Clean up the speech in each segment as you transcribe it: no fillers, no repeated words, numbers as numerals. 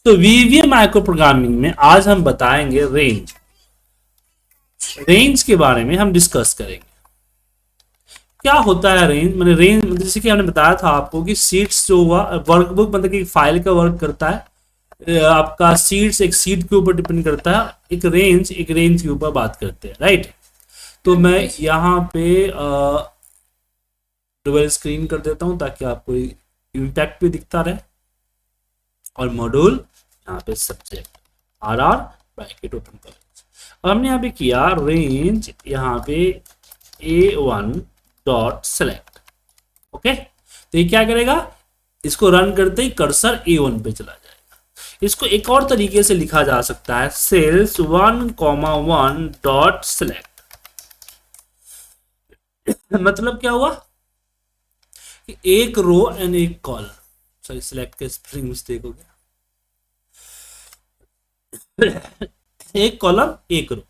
तो VVM micro programming में आज हम बताएंगे रेंज। रेंज के बारे में हम डिस्कस करेंगे। क्या होता है रेंज? मैंने रेंज जैसे कि हमने बताया था आपको कि सीट्स जो हुआ वर्कबुक मतलब कि फाइल का वर्क करता है। आपका सीट्स एक सीट के ऊपर डिपेंड करता है, एक रेंज के ऊपर बात करते हैं, राइट। तो मैं यहाँ पे डबल स्क्रीन कर देता हूँ ताकि आपको इम्पैक्ट भी दिखता रहे। और मॉड्यूल यहाँ पे सब्जेक्ट आर ब्रैकेट ओपन कर। और हमने यहाँ पे किया रेंज, यहाँ पे A1 डॉट सेलेक्ट। ओके, तो ये क्या करेगा? इसको रन करते ही कर्सर A1 पे चला जाएगा। इसको एक और तरीके से लिखा जा सकता है सेल्स 1,1 डॉट सेलेक्ट। मतलब क्या हुआ कि एक रो एंड एक कॉलम, सॉरी सिलेक्ट का स्पेलिंग मिस्टेक हो गया, एक कॉलम एक रो।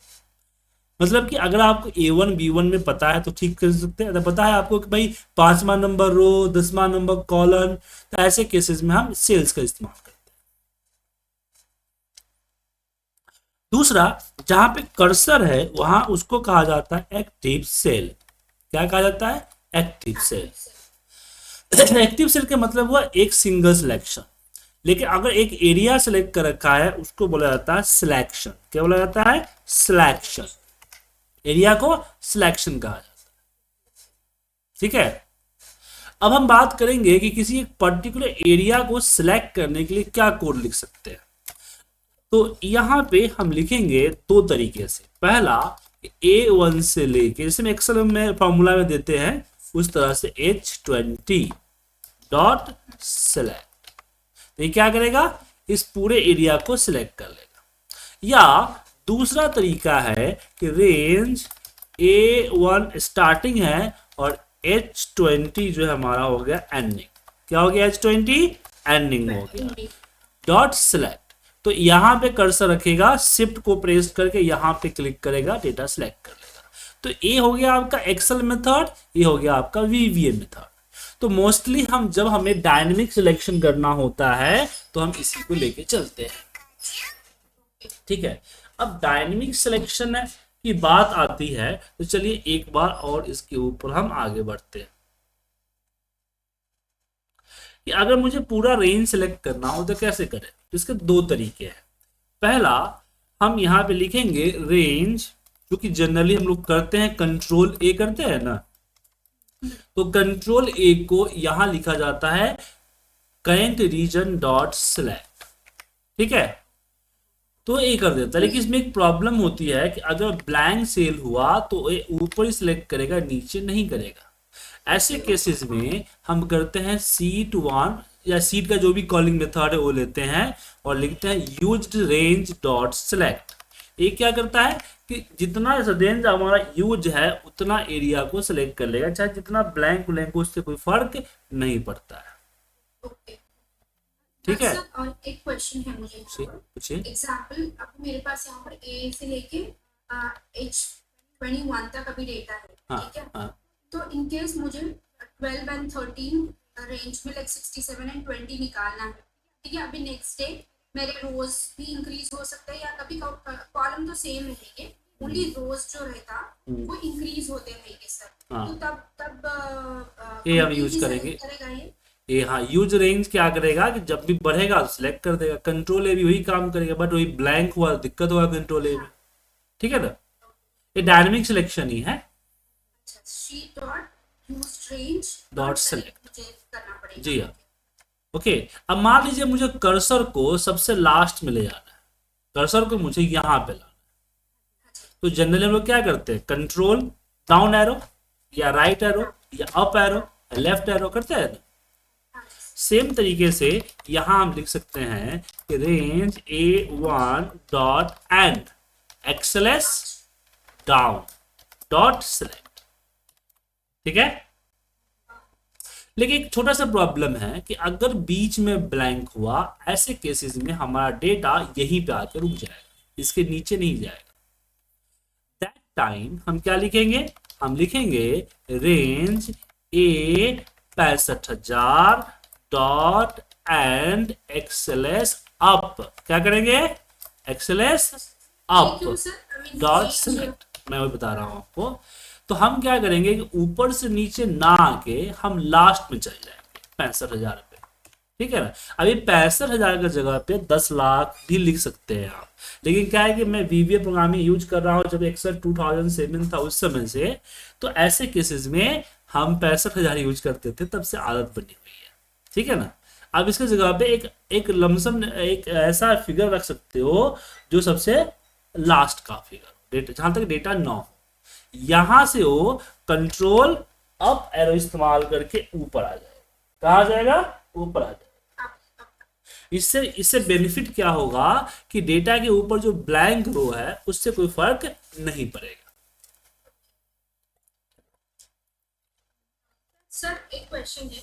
मतलब कि अगर आपको A1 B1 में पता है तो ठीक कर सकते हैं। पता है आपको कि भाई 5वां नंबर रो, 10वां नंबर कॉलम, तो ऐसे केसेस में हम सेल्स का इस्तेमाल करते हैं। दूसरा, जहां पे कर्सर है वहां उसको कहा जाता है एक्टिव सेल। क्या कहा जाता है? Active cell. एक्टिव सेल का मतलब हुआ एक सिंगल सिलेक्शन। लेकिन अगर एक एरिया सेलेक्ट कर रखा है उसको बोला जाता है सिलेक्शन। क्या बोला जाता है? सिलेक्शन। एरिया को सिलेक्शन कहा जाता है, ठीक है। अब हम बात करेंगे कि किसी एक पर्टिकुलर एरिया को सिलेक्ट करने के लिए क्या कोड लिख सकते हैं। तो यहां पे हम लिखेंगे दो तरीके से। पहला, A1 से लेके, जैसे एक्सेल में फॉर्मूला में देते हैं उस तरह से H20 डॉट सेलेक्ट। तो ये क्या करेगा? इस पूरे एरिया को सिलेक्ट कर लेगा। या दूसरा तरीका है कि रेंज A1 स्टार्टिंग है और H20 जो है हमारा हो गया एंडिंग। क्या हो गया? H20 एंडिंग हो गया डॉट सेलेक्ट। तो यहां पे कर्सर रखेगा, शिफ्ट को प्रेस करके यहां पे क्लिक करेगा, डेटा सेलेक्ट कर लेगा। तो ये हो गया आपका एक्सेल मेथड, ये हो गया आपका वीवीएम मेथड। तो मोस्टली हम जब हमें डायनेमिक सिलेक्शन करना होता है तो हम इसी को लेके चलते हैं, ठीक है। अब डायनेमिक सिलेक्शन की बात आती है तो चलिए एक बार और इसके ऊपर हम आगे बढ़ते हैं कि अगर मुझे पूरा रेंज सेलेक्ट करना हो तो कैसे करें। तो इसके दो तरीके हैं। पहला, हम यहाँ पे लिखेंगे रेंज, जो कि जनरली हम लोग करते हैं कंट्रोल A करते हैं ना, तो कंट्रोल A को यहां लिखा जाता है करेंट रीजन डॉट सेलेक्ट, ठीक है। तो ये कर देता है। लेकिन इसमें एक प्रॉब्लम होती है कि अगर ब्लैंक सेल हुआ तो ये ऊपर ही सिलेक्ट करेगा, नीचे नहीं करेगा। ऐसे केसेस में हम करते हैं सीट 1 या सीट का जो भी कॉलिंग मेथड है वो लेते हैं और लिखते हैं यूज्ड रेंज डॉट सेलेक्ट। ये क्या करता है कि जितना रेंज हमारा यूज है उतना एरिया को सिलेक्ट कर लेगा, चाहे जितना ब्लैंक उससे कोई फर्क नहीं पड़ता है। okay. ठीक है। और एक क्वेश्चन है मुझे, पूछिए। एग्जांपल अब मेरे पास यहाँ पर A से लेके H21 तक अभी डेटा है, ठीक है। हाँ. तो इन केस मुझे 12 and 13 रेंज में लाइक 67 and 20 निकालना है, ठीक है। अभी नेक्स्ट डे मेरे रोज भी इंक्रीज हो सकता है या कभी कॉलम तो सेम रहेंगे, ओनली रोज जो रहता वो इंक्रीज होते रहेंगे सर। तो तब ये हम यूज करेंगे ये। हाँ, यूज रेंज क्या करेगा कि जब भी बढ़ेगा तो सिलेक्ट कर देगा। कंट्रोल ए भी वही काम करेगा, बट वही ब्लैंक हुआ दिक्कत हुआ कंट्रोल ए में, ठीक है ना। ये डायनेमिक सिलेक्शन ही है। डॉट सेलेक्ट, जी हाँ। ओके, अब मान लीजिए मुझे कर्सर को सबसे लास्ट में ले जाना है, कर्सर को मुझे यहां पे लाना है। तो जनरली हम लोग क्या करते हैं? कंट्रोल डाउन एरो या राइट एरो या अप एरो या लेफ्ट एरो करते हैं ना। सेम तरीके से यहां हम लिख सकते हैं कि range A1 dot and XLS down dot select, ठीक है। लेकिन एक छोटा सा प्रॉब्लम है कि अगर बीच में ब्लैंक हुआ, ऐसे केसेस में हमारा डेटा यहीं पे आकर रुक जाएगा, इसके नीचे नहीं जाएगा। दैट टाइम हम क्या लिखेंगे? हम लिखेंगे range A 65,000 dot and XLS up, क्या करेंगे, एक्सएलएस अप क्यों सर? डॉट सेलेक्ट, मैं वही बता रहा हूं आपको। तो हम क्या करेंगे कि ऊपर से नीचे ना आके हम लास्ट में चल जाएंगे 65,000 पे, ठीक है ना। अभी 65,000 की जगह पे 10 लाख भी लिख सकते हैं आप, लेकिन क्या है कि मैं वीवीए प्रोग्रामिंग यूज कर रहा हूँ जब एक्सेल 2007 था उस समय से, तो ऐसे केसेस में हम 65,000 यूज करते थे, तब से आदत बनी हुई है, ठीक है ना। अब इसके जगह पे एक लमसम एक ऐसा फिगर रख सकते हो जो सबसे लास्ट का फिगर, डेटा जहां तक डेटा ना हो, यहां से वो कंट्रोल अप एरो इस्तेमाल करके ऊपर आ जाएगा। कहा आ जाएगा, ऊपर आ जाएगा। इससे इससे बेनिफिट क्या होगा कि डेटा के ऊपर जो ब्लैंक रो है उससे कोई फर्क नहीं पड़ेगा। सर एक क्वेश्चन है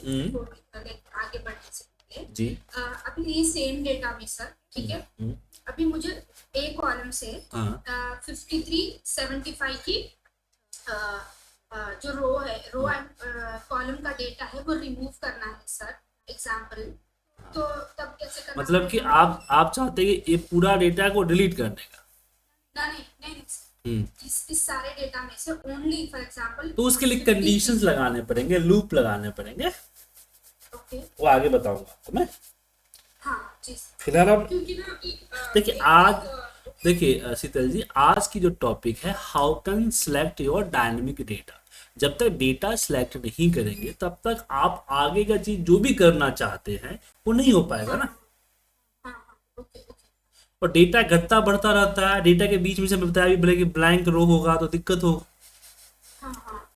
आगे बढ़ने से पहले जी अभी ये सेम डेटा में सर, ठीक है, अभी मुझे ए कॉलम से 5375 की जो रो है, रो एंड कॉलम का डेटा है वो रिमूव करना है सर, एग्जांपल, तो तब कैसे करना? मतलब कि आप चाहते हैं कि ये पूरा डेटा को डिलीट करने का? नहीं नहीं नहीं, इस सारे डेटा में से ओनली फॉर एग्जांपल, तो उसके लिए कंडीशंस लगाने पड़ेंगे, लूप लगाने पड़ेंगे, ओके, वो आगे बताऊंगा आपको मैं। हाँ जी। फिलहाल अब क्योंकि ना देखिए आज, देखिए शीतल जी, आज की जो टॉपिक है how can select your dynamic data. जब तक डेटा सेलेक्ट नहीं करेंगे तब तक आप आगे का चीज जो भी करना चाहते हैं वो नहीं हो पाएगा ना। और डेटा घटता बढ़ता रहता है, डेटा के बीच में से मैं बताया भी कि ब्लैंक रो होगा तो दिक्कत होगा।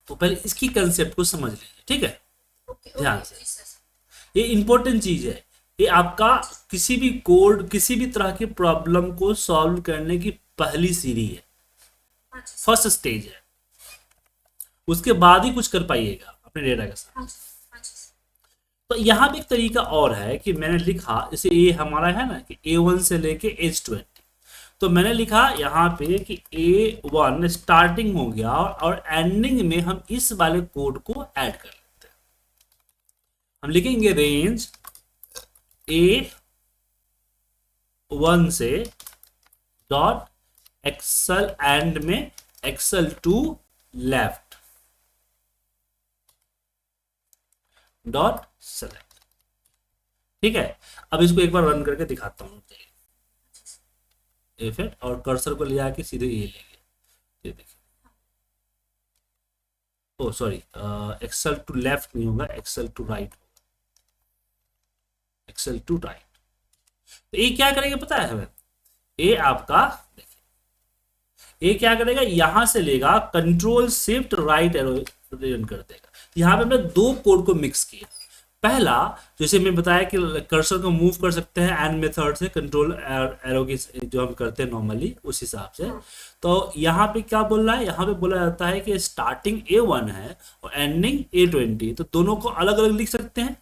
तो पहले इसकी कंसेप्ट को समझ लीजिए, ठीक है, ध्यान से। ये इंपॉर्टेंट चीज है, ये आपका किसी भी कोड, किसी भी तरह की प्रॉब्लम को सॉल्व करने की पहली सीढ़ी है, फर्स्ट स्टेज है। उसके बाद ही कुछ कर पाइएगा अपने डेटा के साथ। तो यहाँ पे एक तरीका और है कि मैंने लिखा, जैसे ये हमारा है ना कि A1 से लेके H20, तो मैंने लिखा यहाँ पे कि A1 स्टार्टिंग हो गया और एंडिंग में हम इस वाले कोड को ऐड कर लेते हैं। हम लिखेंगे रेंज A1 से डॉट एक्सल एंड में excel to left dot select, ठीक है। अब इसको एक बार रन करके दिखाता हूँ, इफेक्ट और कर्सर को ले आके सीधे ये लेंगे, ये देखिए, ओ सॉरी, एक्सल टू लेफ्ट नहीं होगा, एक्सल टू राइट होगा, एक्सल टू राइट। तो ये क्या करेगा पता है हमें, ये आपका देखिए, ये क्या करेगा, यहां से लेगा control shift right arrow run कर देगा। यहाँ पे हमने दो कोड को मिक्स किया। पहला जैसे मैं बताया कि कर्सर को मूव कर सकते हैं एंड मेथड से, कंट्रोल एरो की जो हम करते हैं नॉर्मली उस हिसाब से। तो यहाँ पे क्या बोल रहा है, यहाँ पे बोला जाता है कि स्टार्टिंग A1 है और एंडिंग A20, तो दोनों को अलग अलग लिख सकते हैं।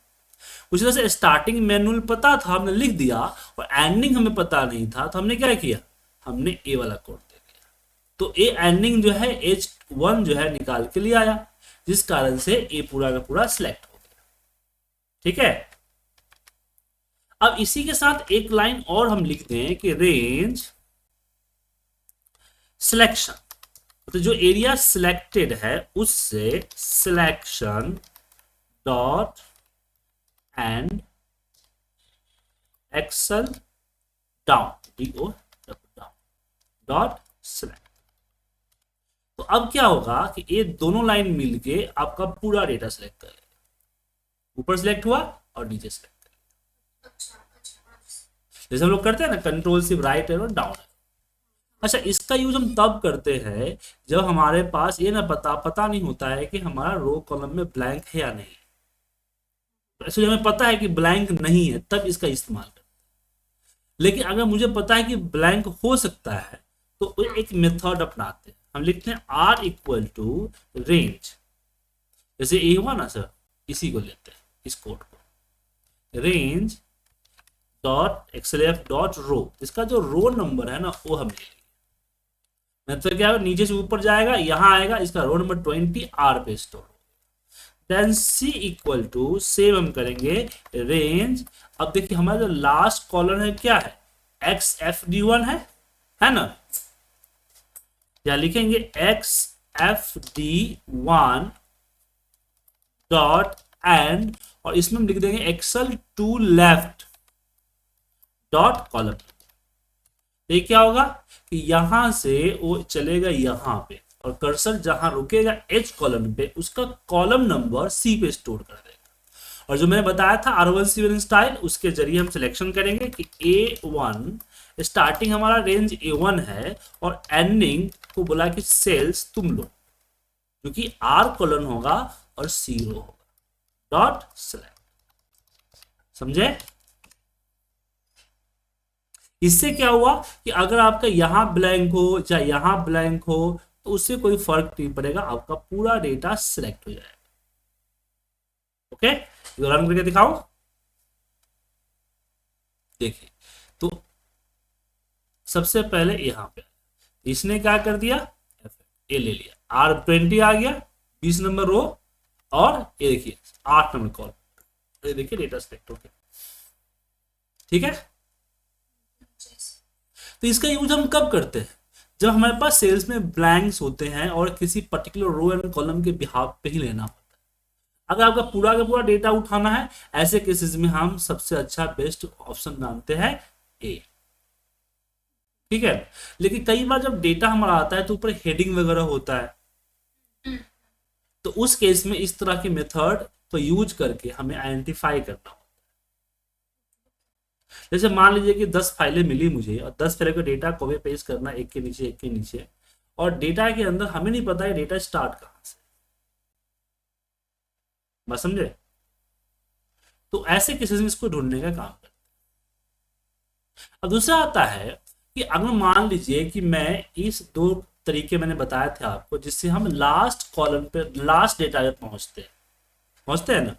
उसी तरह से स्टार्टिंग मैनुअल पता था, हमने लिख दिया, और एंडिंग हमें पता नहीं था, तो हमने क्या किया, हमने ए वाला कोड दे दिया। तो ए एंडिंग जो है H1 जो है निकाल के ले आया, जिस कारण से ए पूरा का पूरा सिलेक्ट हो गया, ठीक है। अब इसी के साथ एक लाइन और हम लिखते हैं कि रेंज सिलेक्शन, तो जो एरिया सिलेक्टेड है उससे selection dot end excel down dot select. तो अब क्या होगा कि ये दोनों लाइन मिलके आपका पूरा डेटा सिलेक्ट कर लेगा, ऊपर सिलेक्ट हुआ और नीचे सिलेक्ट कर लेगा, जैसे हम लोग करते हैं ना control shift right arrow down. अच्छा, इसका यूज हम तब करते हैं जब हमारे पास ये ना पता नहीं होता है कि हमारा रो कॉलम में ब्लैंक है या नहीं। ऐसे हमें पता है कि ब्लैंक नहीं है तब इसका इस्तेमाल करते हैं। लेकिन अगर मुझे पता है कि ब्लैंक हो सकता है तो एक मेथड अपनाते हैं, हम लिखते हैं R इक्वल टू रेंज, जैसे ये हुआ ना सर, इसी को लेते हैं, इस कोड को, रेंज डॉट एक्सएलएफ डॉट रो, इसका जो रो नंबर है ना वो हम ले लेंगे। मतलब क्या है, नीचे से ऊपर जाएगा, यहां आएगा, इसका रो नंबर 20 R पे store. Then C equal to same हम करेंगे रेंज अब देखिए हमारा जो लास्ट कॉलम है क्या है, XFD1 है ना। या लिखेंगे XFD1 डॉट एंड, और इसमें हम लिख देंगे excel to left dot column. ये क्या होगा कि यहां से वो चलेगा यहां पे, और कर्सर जहां रुकेगा H कॉलम पे उसका कॉलम नंबर C पे स्टोर कर देगा। और जो मैंने बताया था R1C1 स्टाइल, उसके जरिए हम सिलेक्शन करेंगे कि A1 स्टार्टिंग हमारा रेंज A1 है और एंडिंग को बोला कि सेल्स तुम लो, जो कि R कॉलन होगा और C रो होगा, डॉट सेलेक्ट। समझे? इससे क्या हुआ कि अगर आपका यहां ब्लैंक हो चाहे यहां ब्लैंक हो तो उससे कोई फर्क नहीं पड़ेगा, आपका पूरा डेटा सिलेक्ट हो जाएगा। ओके, रन करके दिखाओ। देखिए तो सबसे पहले यहां पे इसने क्या कर दिया, ए ले लिया, R20 आ गया 20 नंबर रो, और ये देखिए 8 नंबर कॉल, ये देखिए डेटा सिलेक्ट हो गया। ठीक है, तो इसका यूज हम कब करते हैं, जब हमारे पास सेल्स में ब्लैंक्स होते हैं और किसी पर्टिकुलर रो एंड कॉलम के बिहाफ पे ही लेना होता है। अगर आपका पूरा का पूरा डेटा उठाना है, ऐसे केसेस में हम सबसे अच्छा बेस्ट ऑप्शन मानते हैं ए। ठीक है, लेकिन कई बार जब डेटा हमारा आता है तो ऊपर हेडिंग वगैरह होता है, तो उस केस में इस तरह की मेथड को यूज करके हमें आइडेंटिफाई करना होता है। जैसे मान लीजिए कि 10 फाइलें मिली मुझे और 10 तरह का डेटा कॉपी पेस्ट करना एक के नीचे एक के नीचे, और डेटा के अंदर हमें नहीं पता है डेटा स्टार्ट कहां से, बात समझे? तो ऐसे केसेस में इसको ढूंढने का काम करते हैं। अब दूसरा आता है कि अगर मान लीजिए कि मैं इस दो तरीके मैंने बताए थे आपको जिससे हम लास्ट कॉलम पे लास्ट डेटा पे पहुंचते हैं ना,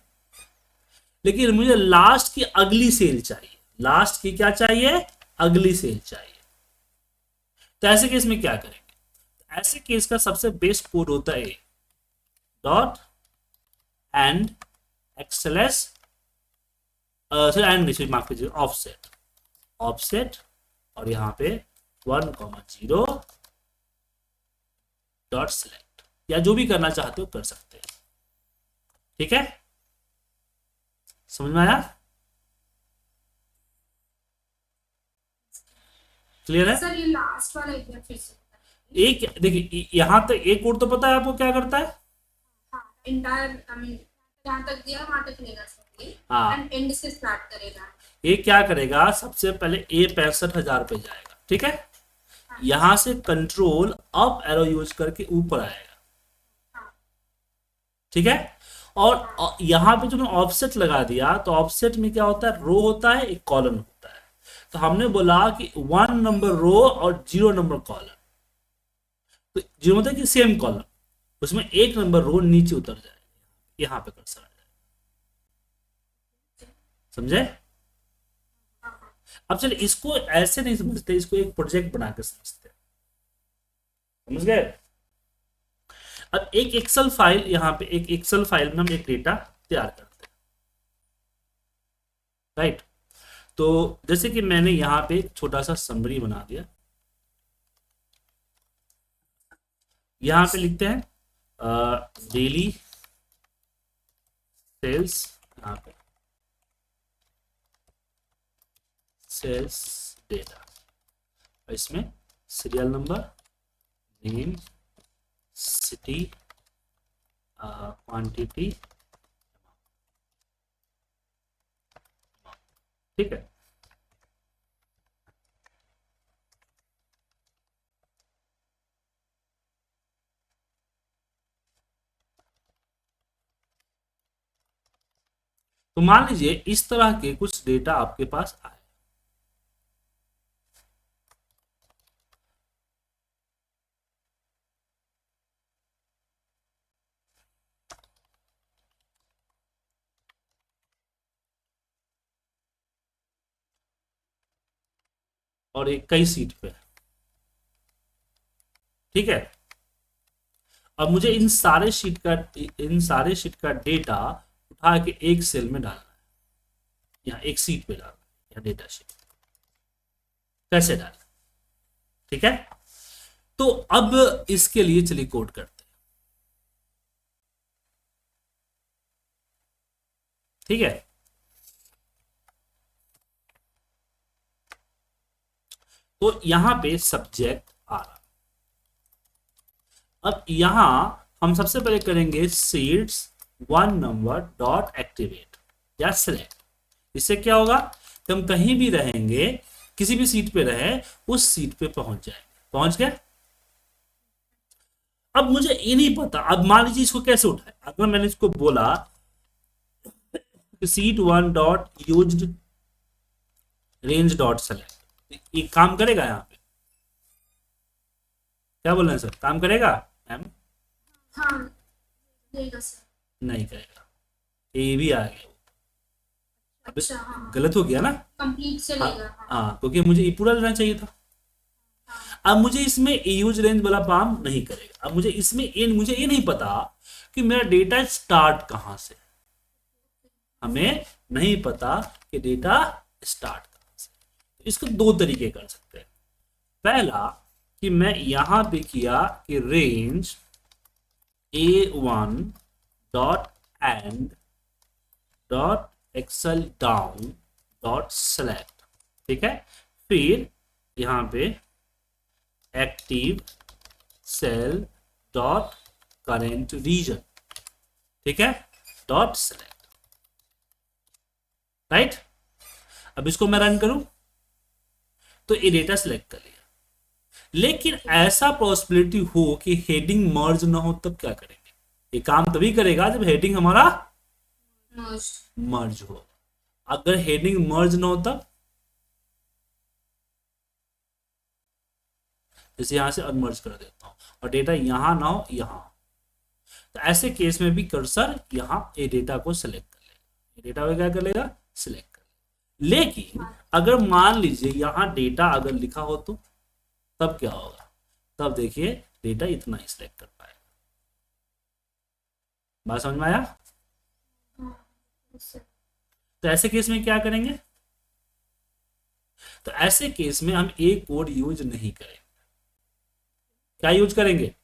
लेकिन मुझे लास्ट की अगली सेल चाहिए, लास्ट की क्या चाहिए, अगली सेल चाहिए। तो ऐसे केस में क्या करेंगे, ऐसे केस का सबसे बेस्ट कोड होता है डॉट एंड एक्सएलएस एंड माफ कीजिए ऑफसेट, ऑफसेट और यहां पे 1,0 डॉट सिलेक्ट, या जो भी करना चाहते हो कर सकते हैं। ठीक है, समझ में आया? क्लियर है? सर ये लास्ट वाला एक बार फिर से बताइए। एक देखिए यहां तक एक कोड तो पता है आपको क्या करता है, हाँ इंटायर आई मीन जहाँ तक दिया वहां तक लेगा सर ये, हाँ। एंड एंड से स्टार्ट करेगा। ये क्या करेगा, सबसे पहले ए 65,000 पे जाएगा। ठीक है, यहां से कंट्रोल अप एरो यूज करके ऊपर आएगा। ठीक है, और यहां पे जो मैं ऑफसेट लगा दिया, तो ऑफसेट में क्या होता है, रो होता है एक कॉलम होता है। तो हमने बोला कि 1 नंबर रो और 0 नंबर कॉलम, तो 0 मतलब कि सेम कॉलम, उसमें 1 नंबर रो नीचे उतर जाएगा, यहां पे कर्सर आ जाएगा। समझे? अब चलिए इसको ऐसे नहीं समझते, इसको एक प्रोजेक्ट बना के समझते हैं। समझ गए? अब एक एक्सेल फाइल, यहां पे एक एक्सेल फाइल में हम एक डेटा तैयार करते हैं, राइट। तो जैसे कि मैंने यहां पे एक छोटा सा समरी बना दिया, यहां पे लिखते हैं डेली सेल्स, यहां पे सेल्स डेटा, इसमें serial number, name, city, quantity. ठीक है, तो मान लीजिए इस तरह के कुछ डेटा आपके पास आए, और एक कई सीट पे। ठीक है, अब मुझे इन सारे शीट का डेटा उठा के एक सेल में डालना है। यहाँ एक सीट पे डालना है, यहाँ डेटा शीट कैसे डालना, ठीक है। तो अब इसके लिए चलिए कोड करते हैं, ठीक है। तो यहां पे सब्जेक्ट आ रहा, अब यहां हम सबसे पहले करेंगे सीट्स 1 नंबर डॉट एक्टिवेट या सिलेक्ट। इससे क्या होगा कि हम कहीं भी रहेंगे, किसी भी सीट पे रहे, उस सीट पे पहुंच जाएंगे। पहुंच गए। अब मुझे ये नहीं पता, अब मान लीजिए इसको कैसे उठाए। अगर मैंने इसको बोला seat 1 dot used range dot select, ये काम करेगा यहाँ पे? क्या बोल रहे हैं सर, काम करेगा मैम? हाँ देगा सर। नहीं करेगा, ये भी आ गया। अब अच्छा हाँ गलत हो गया ना। कंप्लीट से हाँ लेगा। हाँ हाँ, क्योंकि मुझे ये पूरा लेना चाहिए था। अब मुझे इसमें यूज रेंज वाला काम नहीं करेगा। अब मुझे इसमें मुझे ये नहीं पता कि मेरा डेटा स्टार्ट कहां से, हमें नहीं पता कि डेटा स्टार्ट कहां से। तो इसको दो तरीके कर सकते हैं। पहला कि मैं यहां पे किया कि range A1 dot end dot excel down dot select, ठीक है। फिर यहां पे active cell dot current region, ठीक है, डॉट सेलेक्ट, राइट। अब इसको मैं रन करूं तो ये डेटा सेलेक्ट कर लिया। लेकिन ऐसा पॉसिबिलिटी हो कि हेडिंग मर्ज ना हो, तब क्या करेंगे? ये काम तभी करेगा जब हेडिंग हमारा मर्ज हो। अगर हेडिंग मर्ज ना हो तब, जैसे यहां से अनमर्ज कर देता हूं और डेटा यहां ना हो यहां, तो ऐसे केस में भी कर्सर यहां ए डेटा को सिलेक्ट कर लेगा। ये डेटा को क्या कर लेगा? सिलेक्ट कर लेगा। लेकिन अगर मान लीजिए यहां डेटा अगर लिखा हो तो तब क्या होगा? तब देखिए डेटा इतना ही सिलेक्ट कर पाएगा। बात समझ में आया? तो ऐसे केस में क्या करेंगे? तो ऐसे केस में हम ए कोड यूज नहीं करेंगे। क्या यूज करेंगे?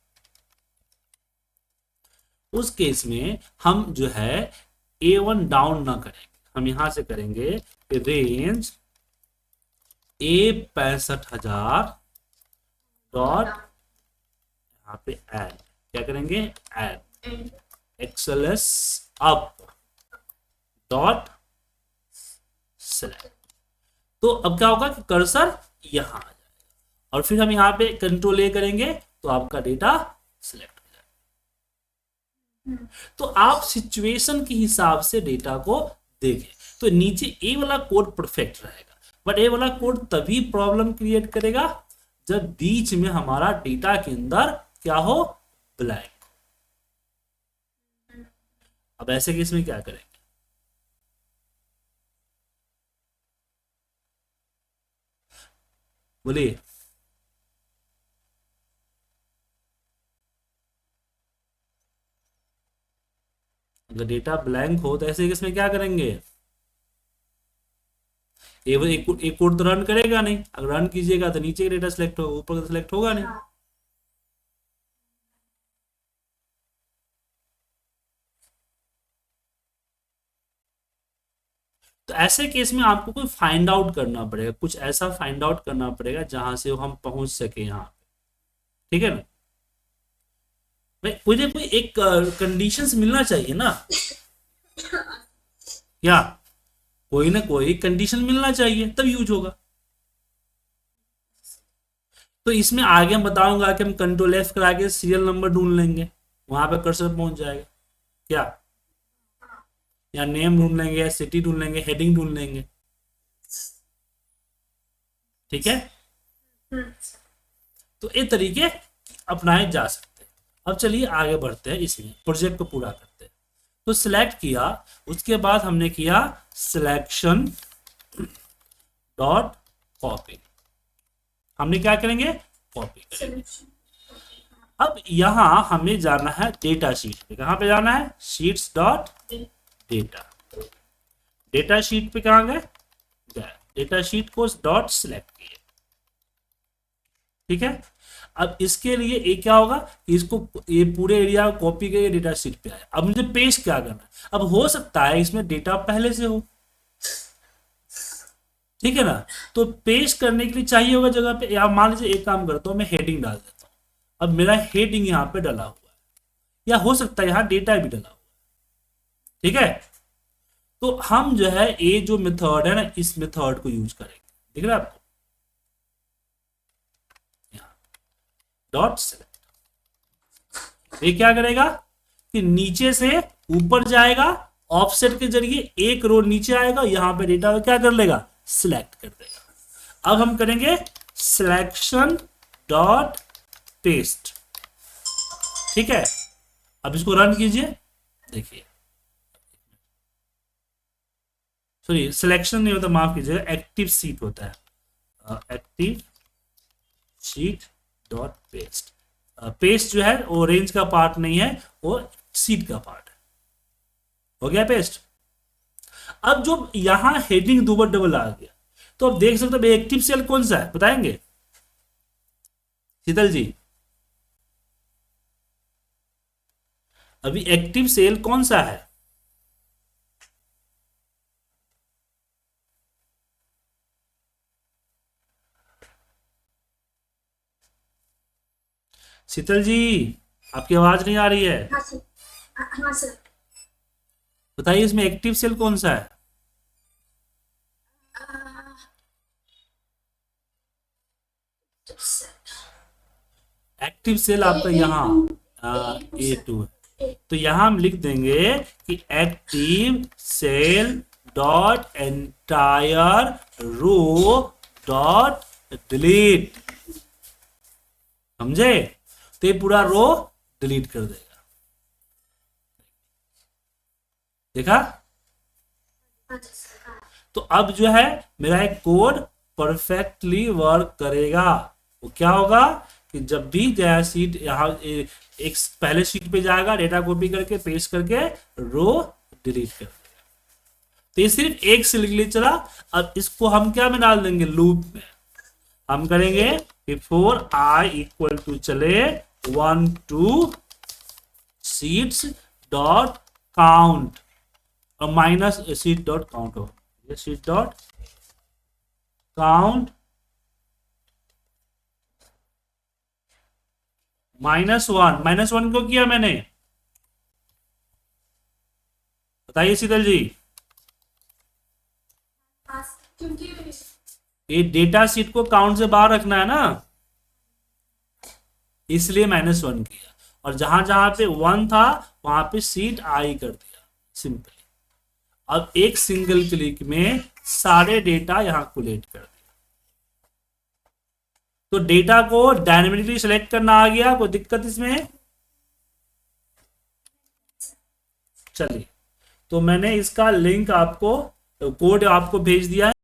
उस केस में हम जो है A1 डाउन ना करेंगे, हम यहां से करेंगे रेंज A65,000 डॉट यहाँ पे ऐड, क्या करेंगे? Add XLS up dot select. तो अब क्या होगा कि कर्सर यहां आ जाएगा और फिर हम यहाँ पे कंट्रोल ए करेंगे तो आपका डेटा सिलेक्ट हो जाएगा। तो आप सिचुएशन के हिसाब से डेटा को देखें। तो नीचे ए वाला कोड परफेक्ट रहेगा, बट ए वाला कोड तभी प्रॉब्लम क्रिएट करेगा जब बीच में हमारा डेटा के अंदर क्या हो? ब्लैंक। अब ऐसे केस में क्या करेंगे? बोलिए। अगर डेटा ब्लैंक हो तो ऐसे केस में क्या करेंगे? एक कोड तो रन करेगा नहीं। अगर रन कीजिएगा तो नीचे का डेटा सिलेक्ट होगा, ऊपर का सिलेक्ट होगा नहीं। तो ऐसे केस में आपको कोई फाइंड आउट करना पड़ेगा, कुछ ऐसा फाइंड आउट करना पड़ेगा जहां से हम पहुंच सके यहाँ पे, ठीक है ना भाई? कोई एक कंडीशंस मिलना चाहिए ना, या कोई ना कोई कंडीशन मिलना चाहिए तब यूज होगा। तो इसमें आगे हम बताऊंगा कि हम कंट्रोल एफ करा के सीरियल नंबर ढूंढ लेंगे, वहां पे कर्सर पहुंच जाएगा क्या, या नेम ढूंढ लेंगे, या सिटी ढूंढ लेंगे, हेडिंग ढूंढ लेंगे, ठीक है। तो ये तरीके अपनाए जा सकते हैं। अब चलिए आगे बढ़ते हैं, इसमें प्रोजेक्ट को पूरा करते हैं। तो सिलेक्ट किया, उसके बाद हमने किया सिलेक्शन डॉट कॉपी। हमने क्या करेंगे? कॉपी करेंगे। अब यहां हमें जाना है डेटा शीट पे। कहां पे जाना है? Sheets dot data. Data sheet पे कहाँ गए, data sheet co dot select किए, ठीक है। अब इसके लिए ये क्या होगा, इसको ये पूरे एरिया को कॉपी करके डेटा शीट पे आए। अब मुझे पेस्ट क्या करना है, अब हो सकता है इसमें डेटा पहले से हो, ठीक है ना। तो पेस्ट करने के लिए चाहिए होगा जगह पे, या मान लीजिए एक काम करता हूँ मैं हेडिंग डाल देता हूँ। अब मेरा हेडिंग यहाँ पे डला हुआ है, या हो सकता है यहाँ डेटा भी डला हुआ है, ठीक है। तो हम जो है ये जो मेथड है ना, इस मेथड को यूज करेंगे, दिख रहा है आपको, डॉट सेलेक्ट। ये क्या करेगा कि नीचे से ऊपर जाएगा, ऑफसेट के जरिए एक रो नीचे आएगा, यहां पे डेटा को क्या कर लेगा, सिलेक्ट कर देगा। अब हम करेंगे सिलेक्शन डॉट पेस्ट, ठीक है। अब इसको रन कीजिए, देखिए, सॉरी सिलेक्शन नहीं होता, माफ कीजिएगा, एक्टिव सीट होता है, active sheet dot paste. Paste जो है वो रेंज का पार्ट नहीं है, वो सीट का पार्ट है। हो गया पेस्ट। अब जो यहां हेडिंग दो बार डबल आ गया, तो अब देख सकते हो एक्टिव सेल कौन सा है, बताएंगे शीतल जी, अभी एक्टिव सेल कौन सा है, शीतल जी आपकी आवाज नहीं आ रही है, हाँ सर, हाँ सर। बताइए इसमें एक्टिव सेल कौन सा है। एक्टिव सेल आपका यहाँ A2 है, तो यहां हम लिख देंगे कि active cell dot entire row dot delete, समझे। तो ये पूरा रो डिलीट कर देगा, देखा। हाँ जी सर, हाँ। तो अब जो है मेरा एक कोड परफेक्टली वर्क करेगा। वो क्या होगा कि जब भी जया शीट यहाँ एक पहले शीट पे जाएगा, डेटा कॉपी करके पेस्ट करके रो डिलीट कर देगा। तो ये सिर्फ एक सेल के लिए चला। अब इसको हम क्या में डाल देंगे, लूप में। हम करेंगे कि फोर आई इक्वल टू चले 1 2 सीट्स डॉट काउंट, और माइनस सीट डॉट काउंट हो, ये सीट डॉट काउंट -1। -1 को किया मैंने, बताइए शीतल जी। हाँ, क्योंकि ये डेटा सीट को काउंट से बाहर रखना है ना, इसलिए -1 किया, और जहां जहां पे 1 था वहां पे सीट आई कर दिया, सिंपली। अब एक सिंगल क्लिक में सारे डेटा यहां कोलेट कर दिया। तो डेटा को डायनेमिकली सिलेक्ट करना आ गया, कोई दिक्कत इसमें। चलिए, तो मैंने इसका लिंक आपको, कोड आपको भेज दिया है।